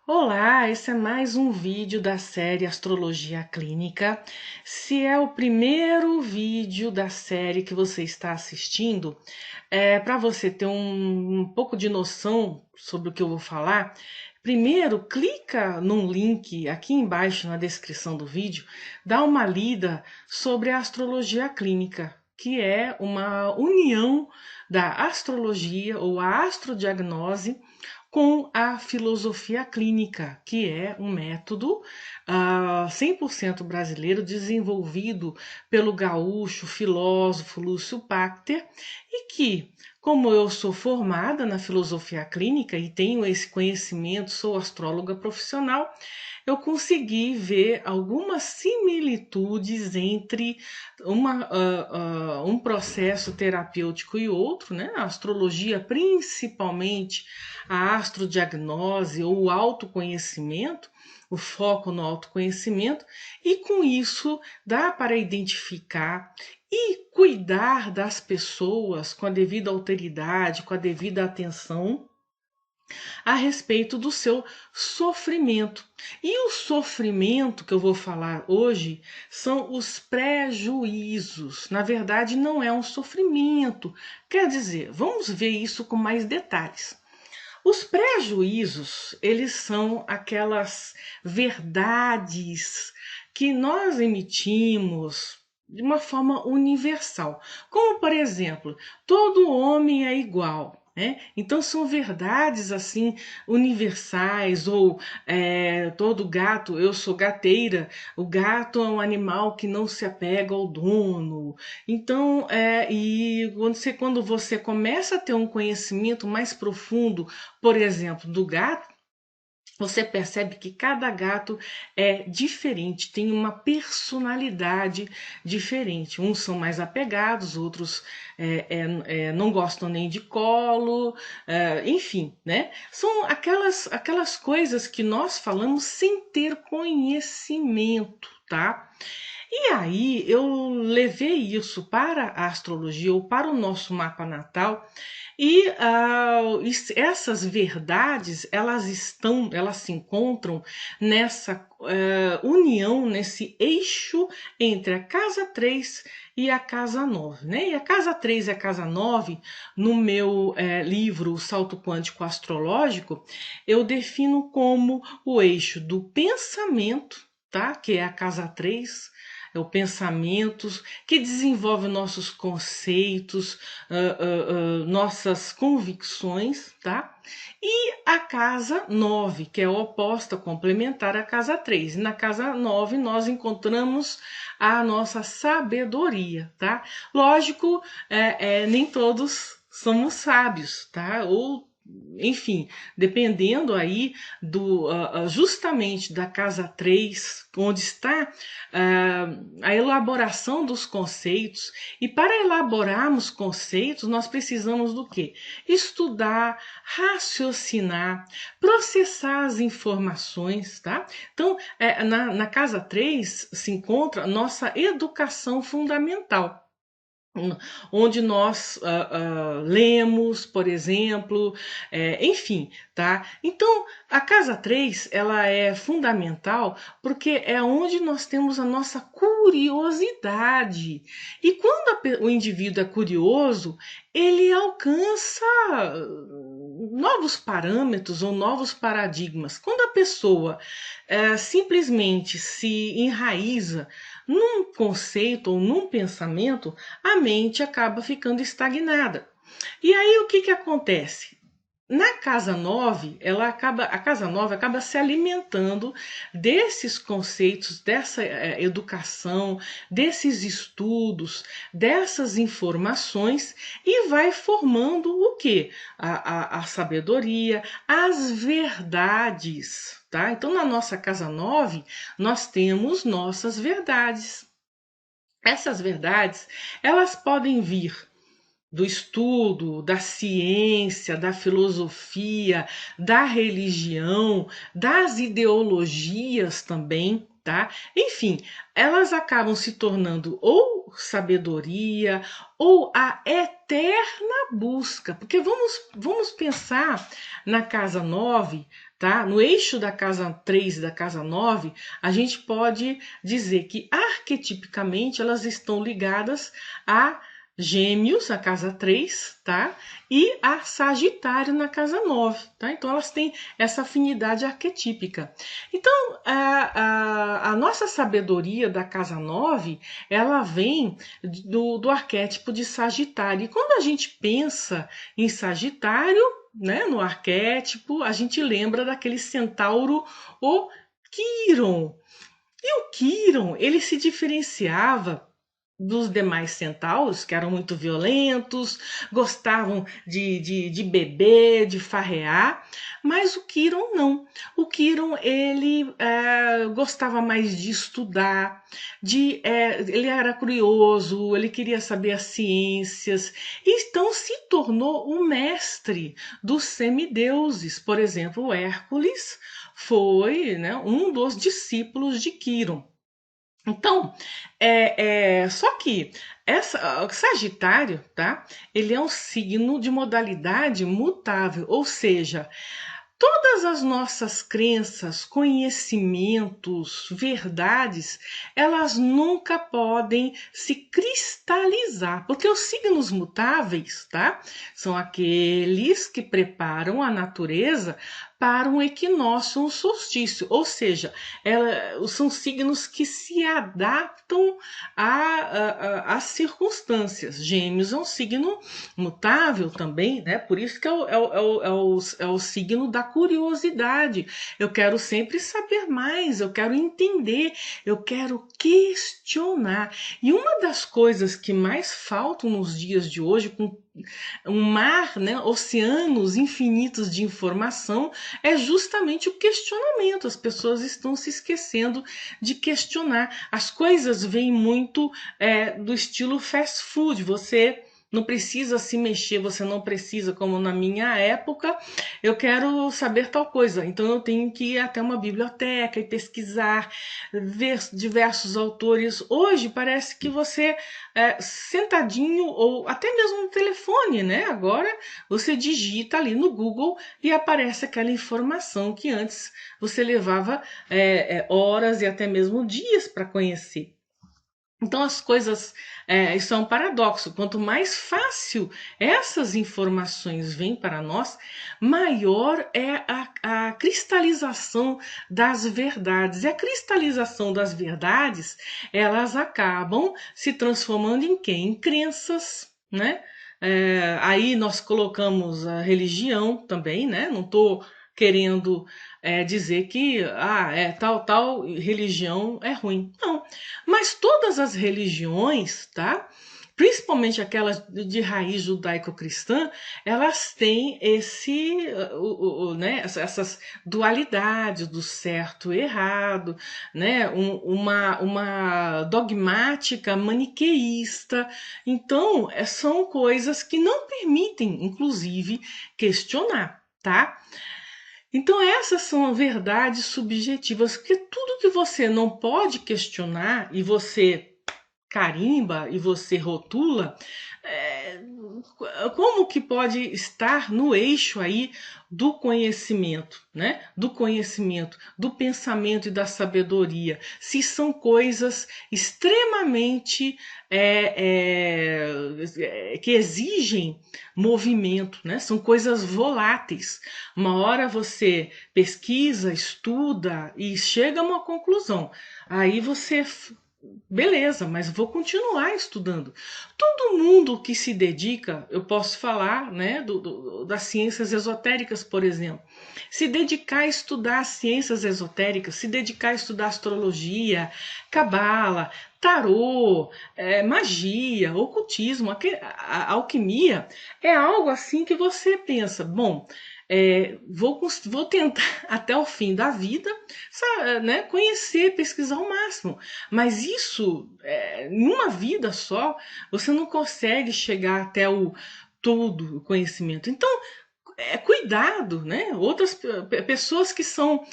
Olá, esse é mais um vídeo da série Astrologia Clínica. Se é o primeiro vídeo da série que você está assistindo, para você ter um pouco de noção sobre o que eu vou falar, primeiro clica num link aqui embaixo na descrição do vídeo, dá uma lida sobre a astrologia clínica, que é uma união da astrologia ou a astrodiagnose com a filosofia clínica, que é um método 100% brasileiro desenvolvido pelo gaúcho filósofo Lúcio Pachter e que, como eu sou formada na filosofia clínica e tenho esse conhecimento, sou astróloga profissional, eu consegui ver algumas similitudes entre um processo terapêutico e outro, né? A astrologia, principalmente a astrodiagnose ou o autoconhecimento, o foco no autoconhecimento, e com isso dá para identificar e cuidar das pessoas com a devida alteridade, com a devida atenção a respeito do seu sofrimento. E o sofrimento que eu vou falar hoje são os prejuízos. Na verdade, não é um sofrimento. Quer dizer, vamos ver isso com mais detalhes. Os prejuízos, eles são aquelas verdades que nós emitimos de uma forma universal. Como, por exemplo, todo homem é igual. Né? Então são verdades assim universais, ou todo gato, eu sou gateira, o gato é um animal que não se apega ao dono. Então, quando você começa a ter um conhecimento mais profundo, por exemplo, do gato, você percebe que cada gato é diferente, tem uma personalidade diferente. Uns são mais apegados, outros não gostam nem de colo, enfim, né? São aquelas coisas que nós falamos sem ter conhecimento, tá? E aí eu levei isso para a astrologia ou para o nosso mapa natal e essas verdades elas se encontram nessa união, nesse eixo entre a casa 3 e a casa 9, né? E a casa 3 e a casa 9, no meu livro O Salto Quântico Astrológico, eu defino como o eixo do pensamento, tá? Que é a casa 3, é o pensamento que desenvolve nossos conceitos, nossas convicções, tá? E a casa 9, que é oposta, complementar à casa 3. Na casa 9 nós encontramos a nossa sabedoria, tá? Lógico, nem todos somos sábios, tá? Ou enfim, dependendo aí justamente da casa 3, onde está a elaboração dos conceitos. E para elaborarmos conceitos, nós precisamos do quê? Estudar, raciocinar, processar as informações, tá? Então, na casa 3 se encontra a nossa educação fundamental, onde nós lemos, por exemplo, enfim, tá? Então, a casa 3 ela é fundamental porque é onde nós temos a nossa curiosidade. E quando o indivíduo é curioso, ele alcança novos parâmetros ou novos paradigmas. Quando a pessoa simplesmente se enraiza num conceito ou num pensamento, a mente acaba ficando estagnada. E aí o que acontece? Na casa 9, a casa 9 acaba se alimentando desses conceitos, dessa educação, desses estudos, dessas informações e vai formando o que? A sabedoria, as verdades. Tá? Então, na nossa casa 9, nós temos nossas verdades. Essas verdades, elas podem vir do estudo, da ciência, da filosofia, da religião, das ideologias também, tá? Enfim, elas acabam se tornando ou sabedoria ou a eterna busca, porque vamos pensar na casa 9, tá? No eixo da casa 3 e da casa 9, a gente pode dizer que arquetipicamente elas estão ligadas a Gêmeos, a casa 3, tá? E a Sagitário na casa 9, tá? Então elas têm essa afinidade arquetípica. Então, a nossa sabedoria da casa 9, ela vem do arquétipo de Sagitário. E quando a gente pensa em Sagitário, né, no arquétipo, a gente lembra daquele centauro, o Quiron. E o Quiron, ele se diferenciava dos demais centauros, que eram muito violentos, gostavam de beber, de farrear, mas o Quiron não. O Quiron, ele gostava mais de estudar, ele era curioso, ele queria saber as ciências, e então se tornou o mestre dos semideuses. Por exemplo, o Hércules foi, né, um dos discípulos de Quiron. Então, só que o Sagitário, tá? Ele é um signo de modalidade mutável, ou seja, todas as nossas crenças, conhecimentos, verdades, elas nunca podem se cristalizar, porque os signos mutáveis, tá? São aqueles que preparam a natureza para um equinócio, um solstício, ou seja, são signos que se adaptam às circunstâncias. Gêmeos é um signo mutável também, né? Por isso que é o signo da curiosidade. Eu quero sempre saber mais, eu quero entender, eu quero questionar. E uma das coisas que mais faltam nos dias de hoje, com um mar, né, oceanos infinitos de informação, é justamente o questionamento. As pessoas estão se esquecendo de questionar. As coisas vêm muito do estilo fast food. Você não precisa se mexer, você não precisa, como na minha época, eu quero saber tal coisa, então eu tenho que ir até uma biblioteca e pesquisar, ver diversos autores. Hoje parece que você, sentadinho ou até mesmo no telefone, né? Agora você digita ali no Google e aparece aquela informação que antes você levava horas e até mesmo dias para conhecer. Então as coisas, isso é um paradoxo. Quanto mais fácil essas informações vêm para nós, maior é a cristalização das verdades. E a cristalização das verdades, elas acabam se transformando em quê? Em crenças, né? Aí nós colocamos a religião também, né? Não estou querendo dizer que tal religião é ruim. Não, mas todas as religiões, tá? Principalmente aquelas de raiz judaico-cristã, elas têm né, essas dualidades do certo e errado, né, uma dogmática maniqueísta. Então, são coisas que não permitem, inclusive, questionar, tá? Então, essas são verdades subjetivas, porque tudo que você não pode questionar e você carimba e você rotula, é, como que pode estar no eixo aí do conhecimento, né? Do conhecimento, do pensamento e da sabedoria, se são coisas extremamente que exigem movimento, né? São coisas voláteis. Uma hora você pesquisa, estuda e chega a uma conclusão. Aí você beleza, mas vou continuar estudando. Todo mundo que se dedica, eu posso falar, né, das ciências esotéricas, por exemplo, se dedicar a estudar ciências esotéricas, se dedicar a estudar astrologia, cabala, tarô, magia, ocultismo, a alquimia, é algo assim que você pensa, bom, vou tentar até o fim da vida, né, conhecer, pesquisar o máximo. Mas isso, em uma vida só, você não consegue chegar até todo o conhecimento. Então, cuidado, né? Outras pessoas que são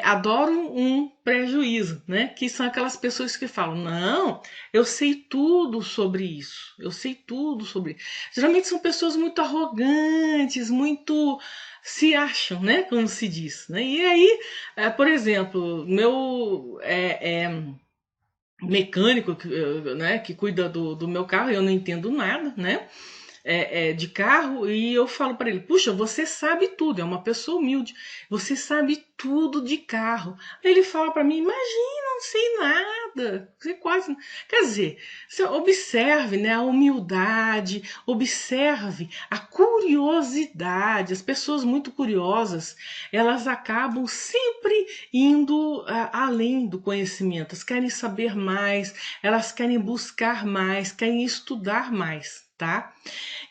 adoram um prejuízo, né? Que são aquelas pessoas que falam, não, eu sei tudo sobre isso, eu sei tudo sobre isso. Geralmente são pessoas muito arrogantes, muito se acham, né? Como se diz, né? E aí, por exemplo, meu mecânico, né, que cuida do meu carro, eu não entendo nada, né? De carro, e eu falo para ele, puxa, você sabe tudo, é uma pessoa humilde, você sabe tudo de carro. Aí ele fala para mim, imagina, não sei nada, você quase, quer dizer, você observe, né, a humildade, observe a curiosidade. As pessoas muito curiosas, elas acabam sempre indo além do conhecimento, elas querem saber mais, elas querem buscar mais, querem estudar mais, tá?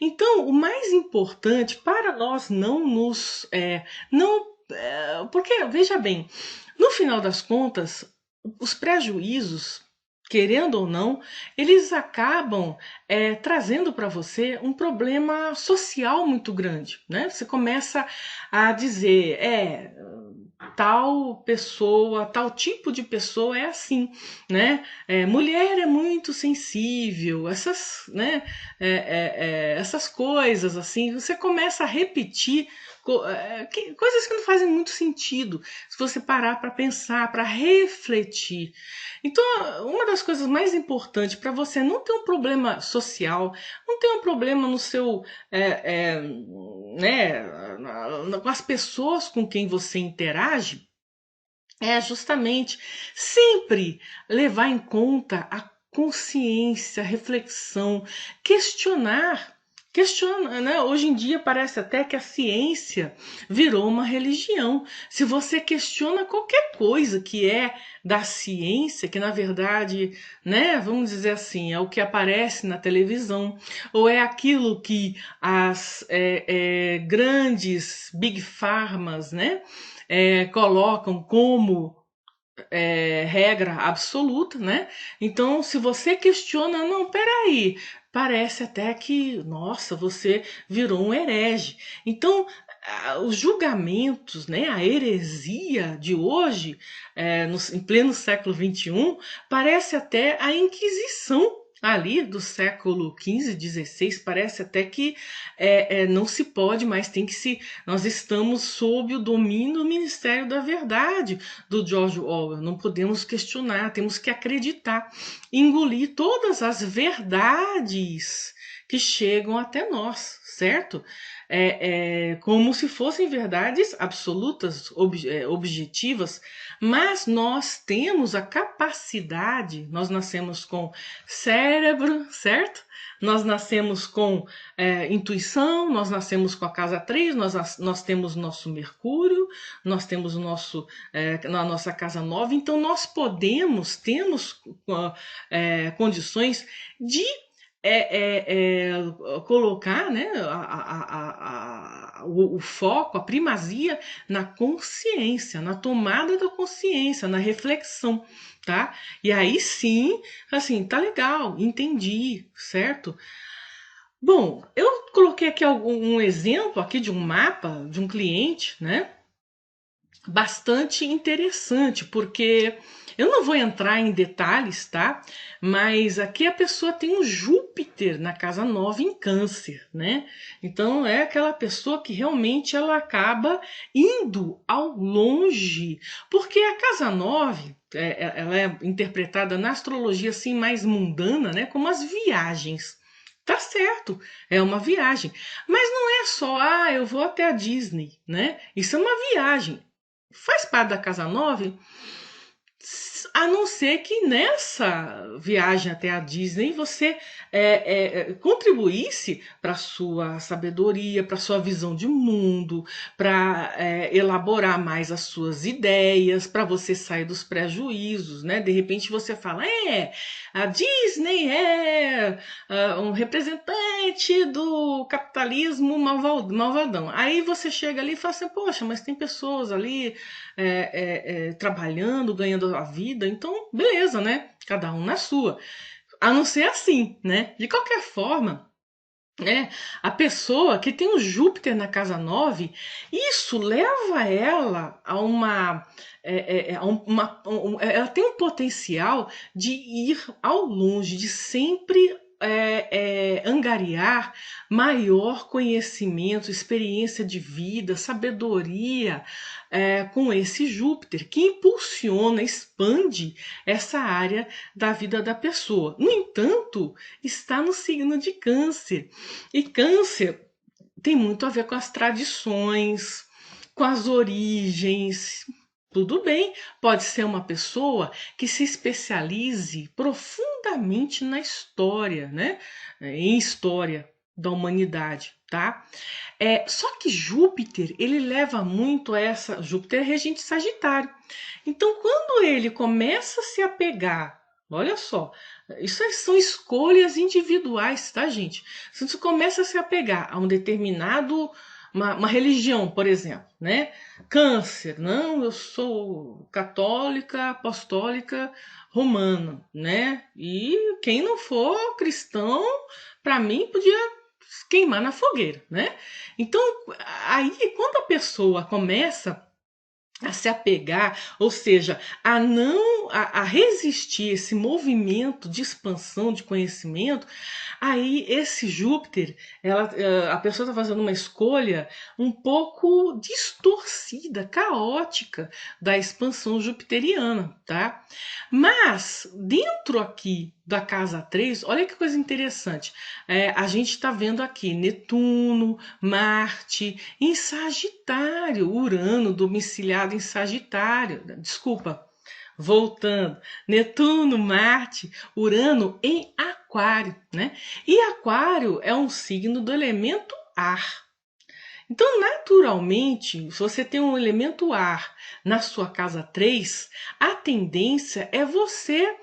Então, o mais importante para nós não nos. Porque, veja bem, no final das contas, os prejuízos, querendo ou não, eles acabam trazendo para você um problema social muito grande, né? Você começa a dizer, tal pessoa, tal tipo de pessoa é assim, né? Mulher é muito sensível, essas, né? Essas coisas assim, você começa a repetir coisas que não fazem muito sentido se você parar para pensar, para refletir. Então, uma das coisas mais importantes para você não ter um problema social, não ter um problema no seu, né, com as pessoas com quem você interage, é justamente sempre levar em conta a consciência, a reflexão, questionar. Questiona, né? Hoje em dia parece até que a ciência virou uma religião. Se você questiona qualquer coisa que é da ciência, que na verdade, né, vamos dizer assim, é o que aparece na televisão, ou é aquilo que as grandes big pharmas, né, colocam como regra absoluta, né? Então, se você questiona, não, peraí, parece até que, nossa, você virou um herege. Então, os julgamentos, né, a heresia de hoje, em pleno século XXI, parece até a Inquisição ali do século XV, XVI, parece até que não se pode mais, tem que se. Nós estamos sob o domínio do Ministério da Verdade do George Orwell. Não podemos questionar, temos que acreditar, engolir todas as verdades que chegam até nós, certo? Como se fossem verdades absolutas, objetivas, mas nós temos a capacidade, nós nascemos com cérebro, certo? Nós nascemos com intuição, nós nascemos com a casa 3, nós temos nosso Mercúrio, nós temos na nossa casa 9, então nós temos condições de colocar, né, o foco, a primazia na consciência, na tomada da consciência, na reflexão, tá? E aí sim, assim, tá legal, entendi, certo? Bom, eu coloquei aqui um exemplo aqui de um mapa de um cliente, né? Bastante interessante, porque eu não vou entrar em detalhes, tá? Mas aqui a pessoa tem um Júpiter na casa 9 em Câncer, né? Então é aquela pessoa que realmente ela acaba indo ao longe, porque a casa 9 ela é interpretada na astrologia assim mais mundana, né? Como as viagens. Tá certo, é uma viagem. Mas não é só, eu vou até a Disney, né? Isso é uma viagem. Faz parte da casa 9, a não ser que nessa viagem até a Disney você contribuísse para sua sabedoria, para sua visão de mundo, para elaborar mais as suas ideias, para você sair dos prejuízos, né? De repente você fala, a Disney é um representante do capitalismo malvadão. Aí você chega ali e fala assim, poxa, mas tem pessoas ali trabalhando, ganhando a vida, então beleza, né? Cada um na sua. A não ser assim, né? De qualquer forma, né? A pessoa que tem o Júpiter na casa 9, isso leva ela a ela tem um potencial de ir ao longe, de sempre angariar maior conhecimento, experiência de vida, sabedoria com esse Júpiter, que impulsiona, expande essa área da vida da pessoa. No entanto, está no signo de Câncer. E Câncer tem muito a ver com as tradições, com as origens. Tudo bem, pode ser uma pessoa que se especialize profundamente na história, né? Em história da humanidade, tá? Só que Júpiter, ele leva muito a essa. Júpiter é regente Sagitário. Então, quando ele começa a se apegar, olha só, isso são escolhas individuais, tá, gente? Se você começa a se apegar a um determinado, uma religião, por exemplo, né? Câncer, não, eu sou católica, apostólica, romana, né? E quem não for cristão, para mim, podia queimar na fogueira, né? Então, aí, quando a pessoa começa a se apegar, ou seja, a resistir esse movimento de expansão de conhecimento, aí esse Júpiter, a pessoa está fazendo uma escolha um pouco distorcida, caótica da expansão jupiteriana, tá? Mas dentro aqui da casa 3, olha que coisa interessante. A gente está vendo aqui Netuno, Marte, em Sagitário, Urano domiciliado em Sagitário. Desculpa, voltando. Netuno, Marte, Urano em Aquário, né? E Aquário é um signo do elemento ar. Então, naturalmente, se você tem um elemento ar na sua casa 3, a tendência é você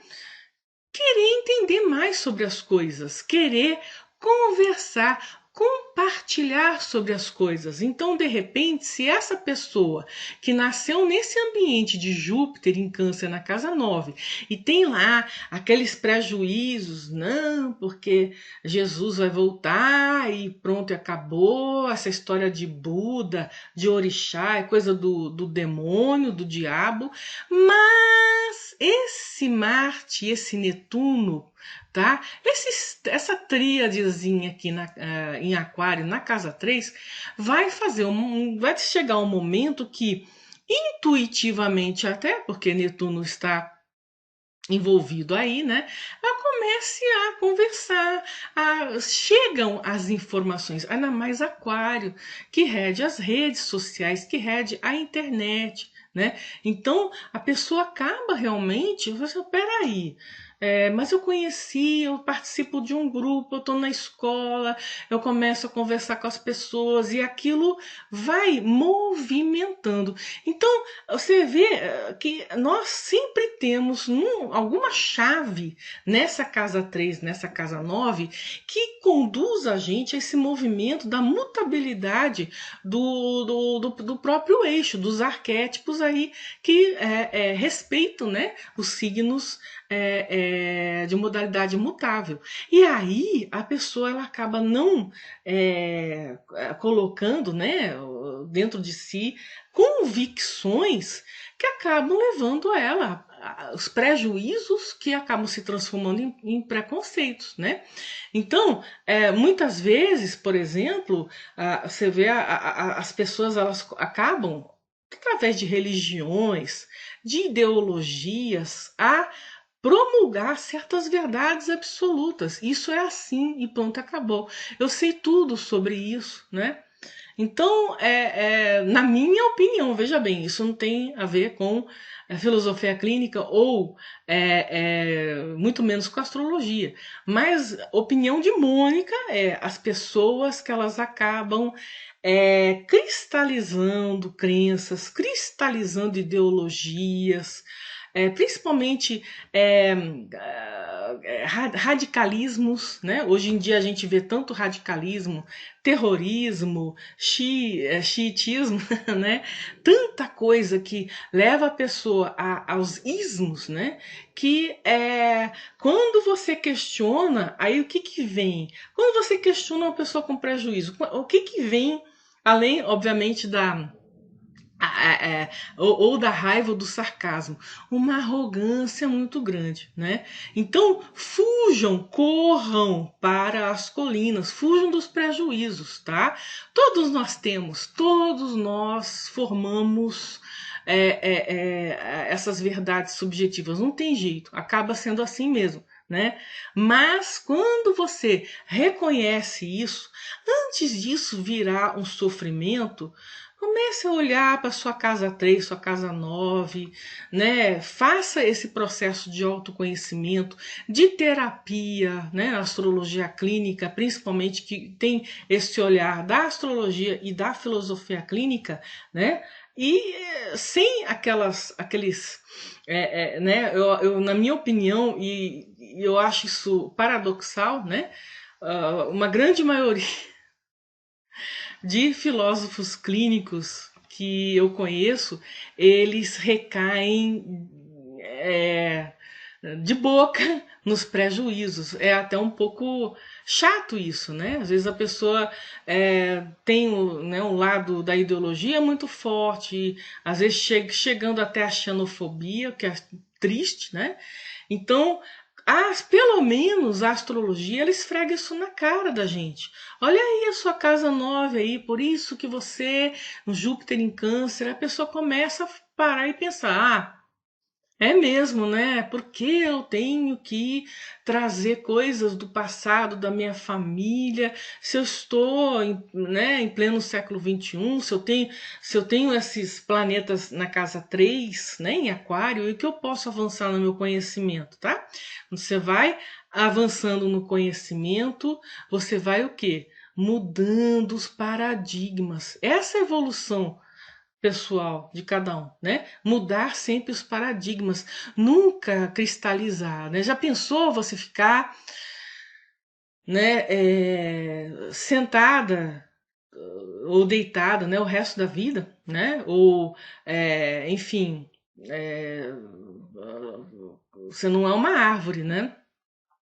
querer entender mais sobre as coisas, querer conversar, compartilhar sobre as coisas. Então, de repente, se essa pessoa que nasceu nesse ambiente de Júpiter em Câncer na casa 9 e tem lá aqueles prejuízos, não, porque Jesus vai voltar e pronto, e acabou, essa história de Buda, de orixá, é coisa do demônio, do diabo, mas esse Marte, esse Netuno, tá? Essa tríadezinha aqui em Aquário, na casa 3, vai chegar um momento que, intuitivamente até, porque Netuno está envolvido aí, né? Ela comece a conversar, chegam as informações, ainda mais Aquário, que rege as redes sociais, que rege a internet, né? Então a pessoa acaba realmente, você, peraí, mas eu participo de um grupo, eu estou na escola, eu começo a conversar com as pessoas e aquilo vai movimentando. Então, você vê que nós sempre temos alguma chave nessa casa 3, nessa casa 9, que conduz a gente a esse movimento da mutabilidade do próprio eixo, dos arquétipos aí que respeitam, né, os signos de modalidade mutável. E aí a pessoa ela acaba não colocando, né, dentro de si convicções que acabam levando ela os prejuízos que acabam se transformando em preconceitos, né? Então, muitas vezes, por exemplo, você vê as pessoas elas acabam através de religiões, de ideologias, a promulgar certas verdades absolutas. Isso é assim e pronto, acabou. Eu sei tudo sobre isso, né? Então, na minha opinião, veja bem, isso não tem a ver com filosofia clínica ou muito menos com astrologia. Mas opinião de Mônica as pessoas que elas acabam cristalizando crenças, cristalizando ideologias, principalmente radicalismos, né? Hoje em dia a gente vê tanto radicalismo, terrorismo, xiitismo, né? Tanta coisa que leva a pessoa aos ismos, né? Que quando você questiona, aí o que que vem? Quando você questiona uma pessoa com prejuízo, o que que vem, além, obviamente, ou da raiva ou do sarcasmo, uma arrogância muito grande, né? Então fujam, corram para as colinas, fujam dos prejuízos, tá? Todos nós formamos essas verdades subjetivas, não tem jeito, acaba sendo assim mesmo. Né? Mas quando você reconhece isso, antes disso virar um sofrimento, comece a olhar para sua casa 3, sua casa 9, né? Faça esse processo de autoconhecimento, de terapia, né? A astrologia clínica, principalmente, que tem esse olhar da astrologia e da filosofia clínica, né? E sem aqueles, né? Na minha opinião, e eu acho isso paradoxal, né? Uma grande maioria de filósofos clínicos que eu conheço, eles recaem de boca nos prejuízos. É até um pouco chato isso, né? Às vezes a pessoa tem um lado da ideologia muito forte, às vezes chegando até a xenofobia, que é triste, né? Então, pelo menos a astrologia, ela esfrega isso na cara da gente. Olha aí a sua casa 9 aí, por isso que você, no Júpiter em Câncer, a pessoa começa a parar e pensar, é mesmo, né? Porque eu tenho que trazer coisas do passado, da minha família, se eu estou né, em pleno século XXI, se eu tenho esses planetas na casa 3, né, em Aquário, e que eu posso avançar no meu conhecimento, tá? Você vai avançando no conhecimento, você vai o quê? Mudando os paradigmas. Essa evolução pessoal de cada um, né? Mudar sempre os paradigmas, nunca cristalizar, né? Já pensou você ficar, né, sentada ou deitada, né, o resto da vida, né? Ou, enfim, é, você não é uma árvore, né?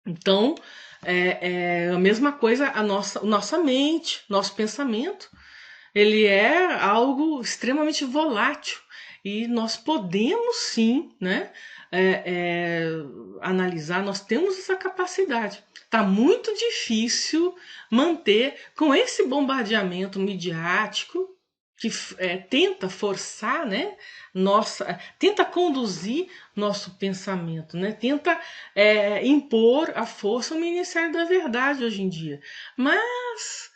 Então, é a mesma coisa nossa mente, nosso pensamento, ele é algo extremamente volátil e nós podemos sim, né, analisar, nós temos essa capacidade. Tá muito difícil manter com esse bombardeamento midiático que tenta forçar, né, tenta conduzir nosso pensamento, né, tenta impor a força ao Ministério da Verdade hoje em dia. Mas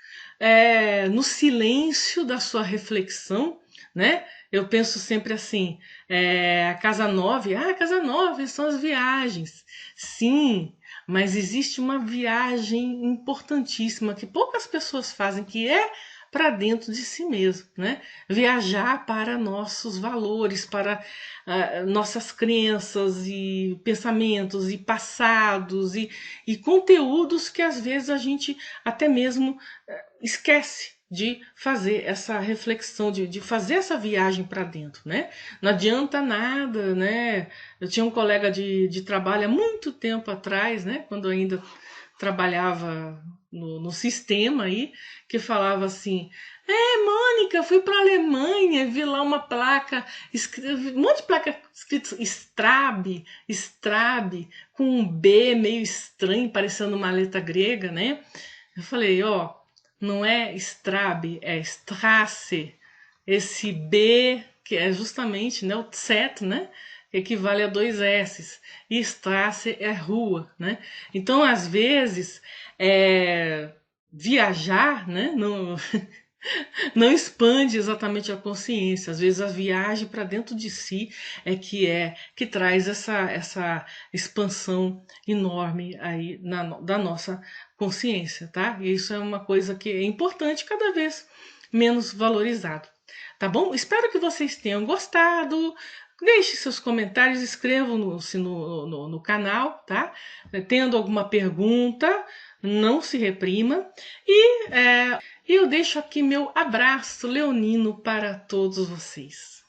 no silêncio da sua reflexão, né? Eu penso sempre assim, a casa 9, a casa 9 são as viagens. Sim, mas existe uma viagem importantíssima que poucas pessoas fazem, que é para dentro de si mesmo, né? Viajar para nossos valores, para nossas crenças e pensamentos e passados e conteúdos que às vezes a gente até mesmo esquece de fazer essa reflexão, de fazer essa viagem para dentro, né? Não adianta nada, né? Eu tinha um colega de trabalho há muito tempo atrás, né? Quando eu ainda trabalhava no sistema aí, que falava assim: Mônica, fui para a Alemanha, vi lá uma placa, um monte de placa escrito Strabe, com um B meio estranho, parecendo uma letra grega, né? Eu falei, ó, não é Strabe, é Strasse. Esse B, que é justamente, né, o set, né, que equivale a 2 S's. E Strasse é rua, né? Então, às vezes, viajar, né, não expande exatamente a consciência. Às vezes a viagem para dentro de si que traz essa expansão enorme aí da nossa consciência, tá? E isso é uma coisa que é importante, cada vez menos valorizado. Tá bom? Espero que vocês tenham gostado. Deixe seus comentários, inscrevam no canal, tá? Tendo alguma pergunta, não se reprima. E eu deixo aqui meu abraço leonino para todos vocês.